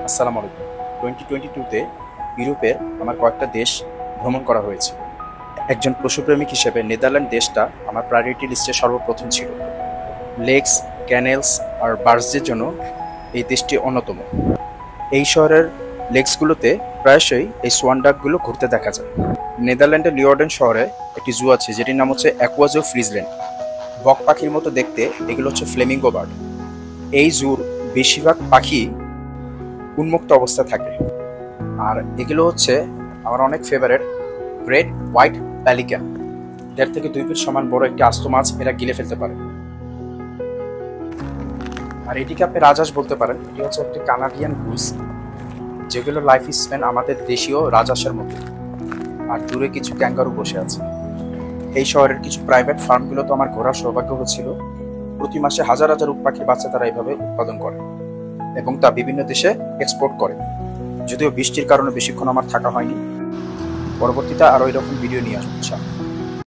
আসসালামু আলাইকুম। 2022-তে ইউরোপের আমার কয়েকটা দেশ ভ্রমণ করা হয়েছে। একজন পশুপ্রেমিক হিসেবে নেদারল্যান্ড দেশটা আমার প্রায়োরিটি লিস্টে সর্বপ্রথম ছিল। লেকস, ক্যানেলস আর বার্জের জন্য এই দেশটি অন্যতম। এই শহরের লেকসগুলোতে প্রায়শই এই সোয়ান ডাকগুলো ঘুরতে দেখা যায়। নেদারল্যান্ডের লিওর্ডেন শহরে একটি জু আছে যেটির নাম হচ্ছে অ্যাকোয়াজো ফ্রিজল্যান্ড। বক পাখির মতো দেখতে এগুলো হচ্ছে ফ্লেমিঙ্গো বার্ড। এই জুর বেশিরভাগ পাখি উন্মুক্ত অবস্থায় থাকে। আর এগুলো হচ্ছে আমার অনেক ফেভারিট গ্রেট হোয়াইট প্যালিকান। 1.5 থেকে 2 ফিট সমান বড় একটি আস্ত মাছ এরা গিলে ফেলতে পারে। আর এটিকে আপনি রাজহাঁস বলতে পারেন। এটি হচ্ছে একটি কানাডিয়ান গুজ, যেগুলো লাইফ স্প্যান আমাদের দেশীয় রাজহাঁসের মতো। আর দূরে কিছু ক্যাঙ্গারু বসে আছে। এই শহরের কিছু প্রাইভেট ফার্মগুলোতে আমার ঘোরার সৌভাগ্য হচ্ছিল। প্রতি মাসে হাজার হাজার উট পাখির বাচ্চা তারা এইভাবে উৎপাদন করে এবং তা বিভিন্ন দেশে এক্সপোর্ট করে। যদিও বৃষ্টির কারণে বেশিক্ষণ আমার থাকা হয়নি। পরবর্তীতে আরও এরকম ভিডিও নিয়ে আসবো ইনশাআল্লাহ।